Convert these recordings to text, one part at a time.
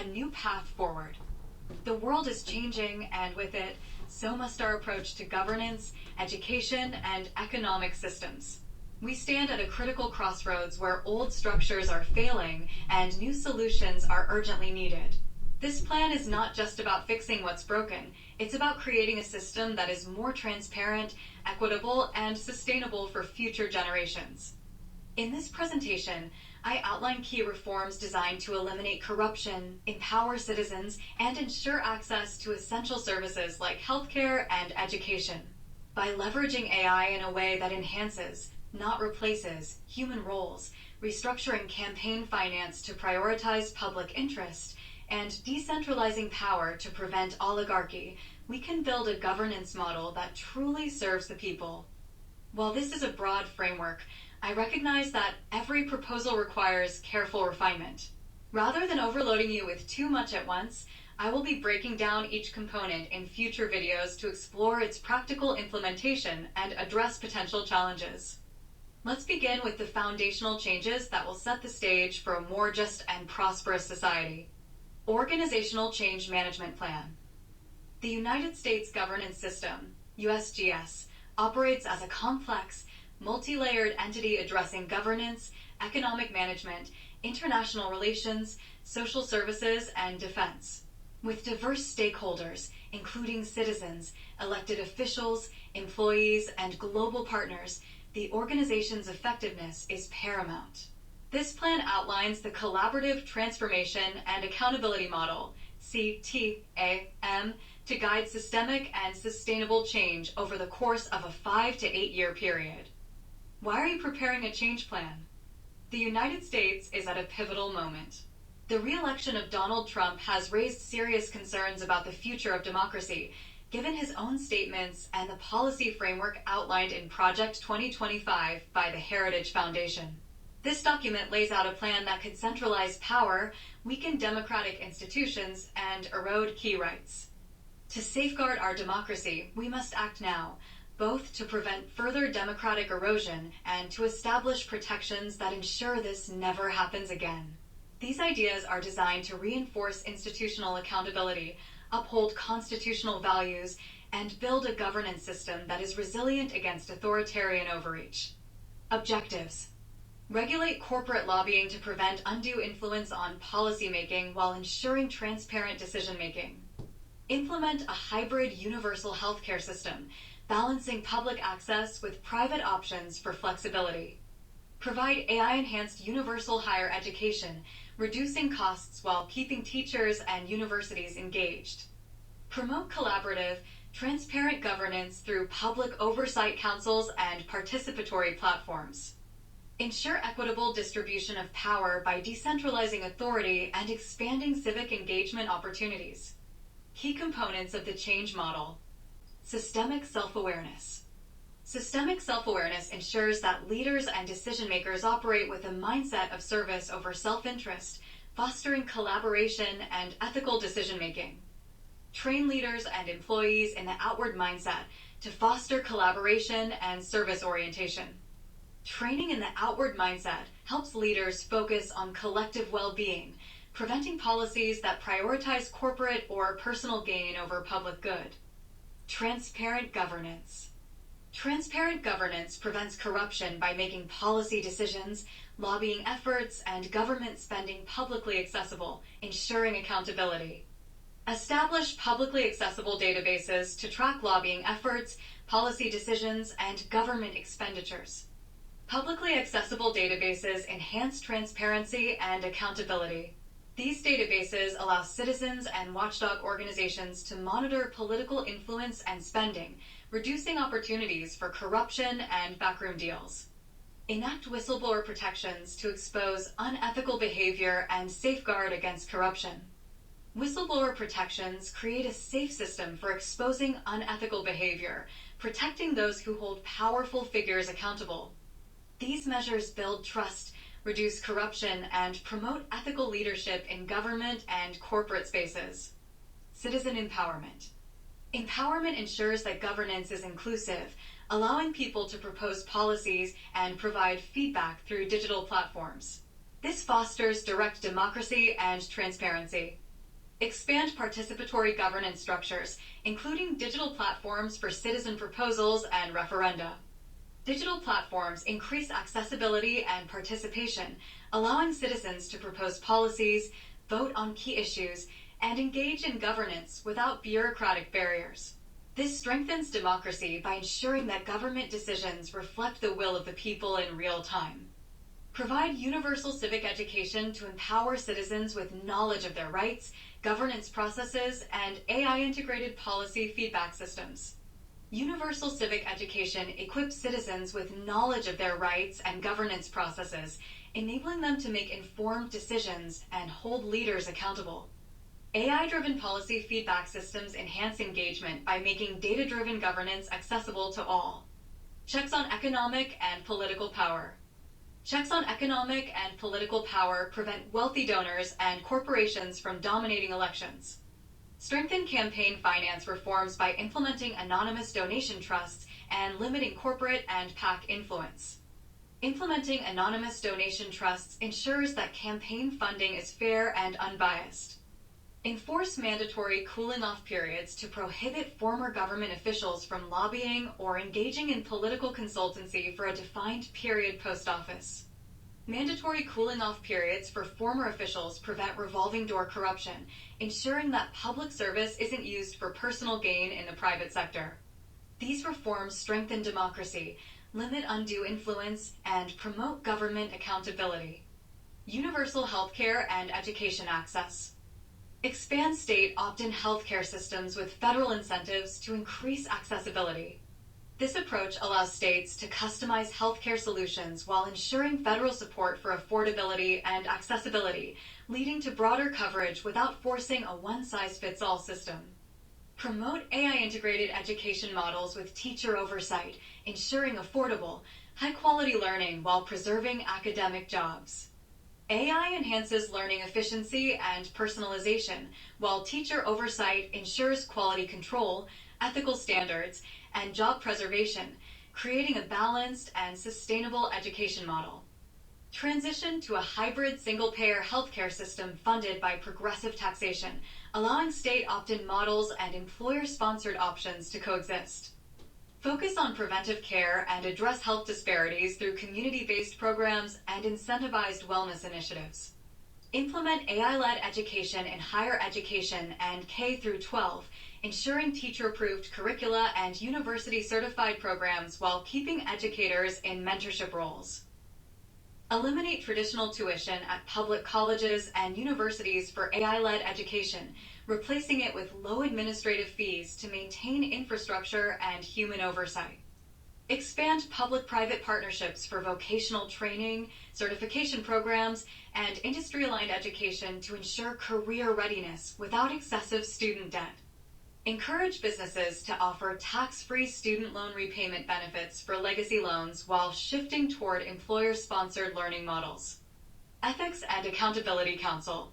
a new path forward. The world is changing, and with it, so must our approach to governance, education, and economic systems. We stand at a critical crossroads where old structures are failing and new solutions are urgently needed. This plan is not just about fixing what's broken, it's about creating a system that is more transparent, equitable, and sustainable for future generations. In this presentation, I outline key reforms designed to eliminate corruption, empower citizens, and ensure access to essential services like healthcare and education. By leveraging AI in a way that enhances, not replaces, human roles, restructuring campaign finance to prioritize public interest, and decentralizing power to prevent oligarchy, we can build a governance model that truly serves the people. While this is a broad framework, I recognize that every proposal requires careful refinement. Rather than overloading you with too much at once, I will be breaking down each component in future videos to explore its practical implementation and address potential challenges. Let's begin with the foundational changes that will set the stage for a more just and prosperous society. Organizational Change Management Plan. The United States Governance System, USGS, operates as a complex, multi-layered entity addressing governance, economic management, international relations, social services, and defense. With diverse stakeholders, including citizens, elected officials, employees, and global partners, the organization's effectiveness is paramount. This plan outlines the Collaborative Transformation and Accountability Model, CTAM, to guide systemic and sustainable change over the course of a 5 to 8 year period. Why are you preparing a change plan? The United States is at a pivotal moment. The re-election of Donald Trump has raised serious concerns about the future of democracy, given his own statements and the policy framework outlined in Project 2025 by the Heritage Foundation. This document lays out a plan that could centralize power, weaken democratic institutions, and erode key rights. To safeguard our democracy, we must act now, both to prevent further democratic erosion and to establish protections that ensure this never happens again. These ideas are designed to reinforce institutional accountability, uphold constitutional values, and build a governance system that is resilient against authoritarian overreach. Objectives: regulate corporate lobbying to prevent undue influence on policymaking while ensuring transparent decision-making. Implement a hybrid universal healthcare system, balancing public access with private options for flexibility. Provide AI-enhanced universal higher education, reducing costs while keeping teachers and universities engaged. Promote collaborative, transparent governance through public oversight councils and participatory platforms. Ensure equitable distribution of power by decentralizing authority and expanding civic engagement opportunities. Key components of the change model. Systemic self-awareness. Systemic self-awareness ensures that leaders and decision-makers operate with a mindset of service over self-interest, fostering collaboration and ethical decision-making. Train leaders and employees in the outward mindset to foster collaboration and service orientation. Training in the outward mindset helps leaders focus on collective well-being, preventing policies that prioritize corporate or personal gain over public good. Transparent governance. Transparent governance prevents corruption by making policy decisions, lobbying efforts, and government spending publicly accessible, ensuring accountability. Establish publicly accessible databases to track lobbying efforts, policy decisions, and government expenditures. Publicly accessible databases enhance transparency and accountability. These databases allow citizens and watchdog organizations to monitor political influence and spending, reducing opportunities for corruption and backroom deals. Enact whistleblower protections to expose unethical behavior and safeguard against corruption. Whistleblower protections create a safe system for exposing unethical behavior, protecting those who hold powerful figures accountable. These measures build trust, reduce corruption, and promote ethical leadership in government and corporate spaces. Citizen empowerment. Empowerment ensures that governance is inclusive, allowing people to propose policies and provide feedback through digital platforms. This fosters direct democracy and transparency. Expand participatory governance structures, including digital platforms for citizen proposals and referenda. Digital platforms increase accessibility and participation, allowing citizens to propose policies, vote on key issues, and engage in governance without bureaucratic barriers. This strengthens democracy by ensuring that government decisions reflect the will of the people in real time. Provide universal civic education to empower citizens with knowledge of their rights, governance processes, and AI-integrated policy feedback systems. Universal civic education equips citizens with knowledge of their rights and governance processes, enabling them to make informed decisions and hold leaders accountable. AI-driven policy feedback systems enhance engagement by making data-driven governance accessible to all. Checks on economic and political power. Checks on economic and political power prevent wealthy donors and corporations from dominating elections. Strengthen campaign finance reforms by implementing anonymous donation trusts and limiting corporate and PAC influence. Implementing anonymous donation trusts ensures that campaign funding is fair and unbiased. Enforce mandatory cooling-off periods to prohibit former government officials from lobbying or engaging in political consultancy for a defined period post-office. Mandatory cooling-off periods for former officials prevent revolving door corruption, ensuring that public service isn't used for personal gain in the private sector. These reforms strengthen democracy, limit undue influence, and promote government accountability. Universal healthcare and education access. Expand state opt-in healthcare systems with federal incentives to increase accessibility. This approach allows states to customize healthcare solutions while ensuring federal support for affordability and accessibility, leading to broader coverage without forcing a one-size-fits-all system. Promote AI-integrated education models with teacher oversight, ensuring affordable, high-quality learning while preserving academic jobs. AI enhances learning efficiency and personalization, while teacher oversight ensures quality control, ethical standards, and job preservation, creating a balanced and sustainable education model. Transition to a hybrid single-payer healthcare system funded by progressive taxation, allowing state opt-in models and employer-sponsored options to coexist. Focus on preventive care and address health disparities through community-based programs and incentivized wellness initiatives. Implement AI-led education in higher education and K through 12, ensuring teacher-approved curricula and university-certified programs while keeping educators in mentorship roles. Eliminate traditional tuition at public colleges and universities for AI-led education, replacing it with low administrative fees to maintain infrastructure and human oversight. Expand public-private partnerships for vocational training, certification programs, and industry-aligned education to ensure career readiness without excessive student debt. Encourage businesses to offer tax-free student loan repayment benefits for legacy loans while shifting toward employer-sponsored learning models. Ethics and Accountability Council.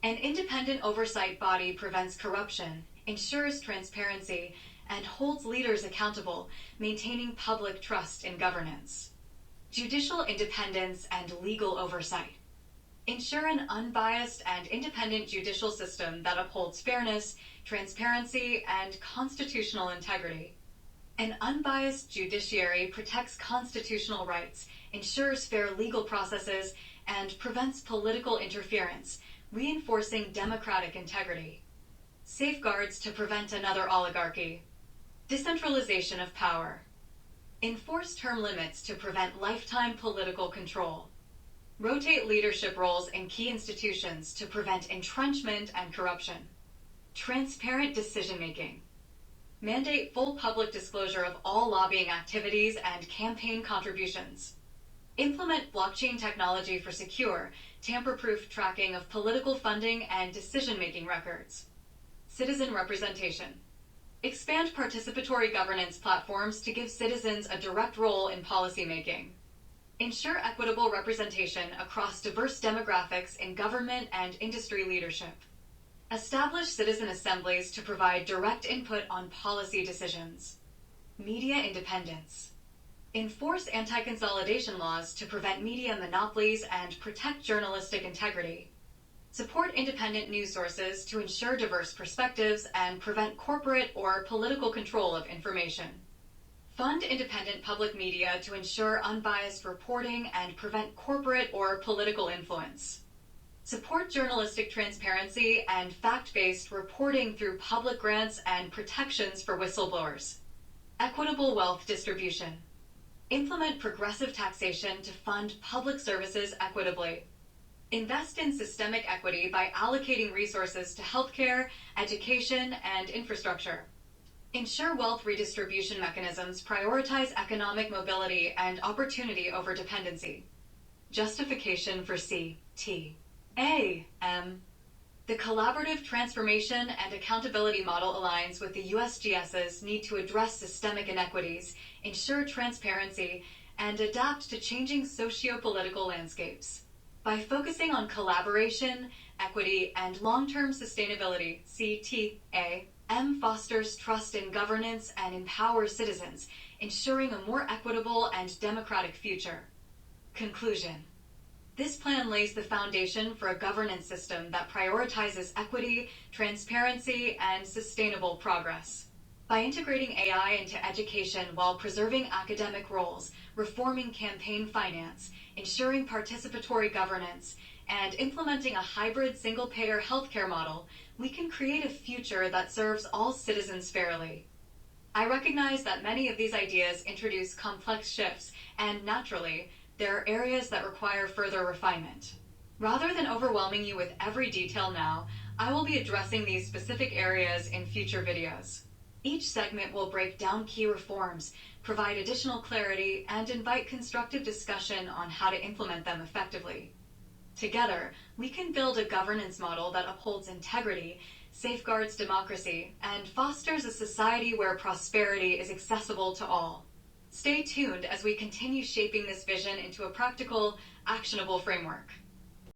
An independent oversight body prevents corruption, ensures transparency, and holds leaders accountable, maintaining public trust in governance. Judicial independence and legal oversight. Ensure an unbiased and independent judicial system that upholds fairness, transparency, and constitutional integrity. An unbiased judiciary protects constitutional rights, ensures fair legal processes, and prevents political interference, reinforcing democratic integrity. Safeguards to prevent another oligarchy. Decentralization of power. Enforce term limits to prevent lifetime political control. Rotate leadership roles in key institutions to prevent entrenchment and corruption. Transparent decision-making. Mandate full public disclosure of all lobbying activities and campaign contributions. Implement blockchain technology for secure, tamper-proof tracking of political funding and decision-making records. Citizen representation. Expand participatory governance platforms to give citizens a direct role in policymaking. Ensure equitable representation across diverse demographics in government and industry leadership. Establish citizen assemblies to provide direct input on policy decisions. Media independence. Enforce anti-consolidation laws to prevent media monopolies and protect journalistic integrity. Support independent news sources to ensure diverse perspectives and prevent corporate or political control of information. Fund independent public media to ensure unbiased reporting and prevent corporate or political influence. Support journalistic transparency and fact-based reporting through public grants and protections for whistleblowers. Equitable wealth distribution. Implement progressive taxation to fund public services equitably. Invest in systemic equity by allocating resources to healthcare, education, and infrastructure. Ensure wealth redistribution mechanisms prioritize economic mobility and opportunity over dependency. Justification for C, T, A, M. The Collaborative Transformation and Accountability Model aligns with the USGS's need to address systemic inequities, ensure transparency, and adapt to changing socio-political landscapes. By focusing on collaboration, equity, and long-term sustainability, CTAM fosters trust in governance and empowers citizens, ensuring a more equitable and democratic future. Conclusion. This plan lays the foundation for a governance system that prioritizes equity, transparency, and sustainable progress. By integrating AI into education while preserving academic roles, reforming campaign finance, ensuring participatory governance, and implementing a hybrid single-payer healthcare model, we can create a future that serves all citizens fairly. I recognize that many of these ideas introduce complex shifts, and naturally, there are areas that require further refinement. Rather than overwhelming you with every detail now, I will be addressing these specific areas in future videos. Each segment will break down key reforms, provide additional clarity, and invite constructive discussion on how to implement them effectively. Together, we can build a governance model that upholds integrity, safeguards democracy, and fosters a society where prosperity is accessible to all. Stay tuned as we continue shaping this vision into a practical, actionable framework.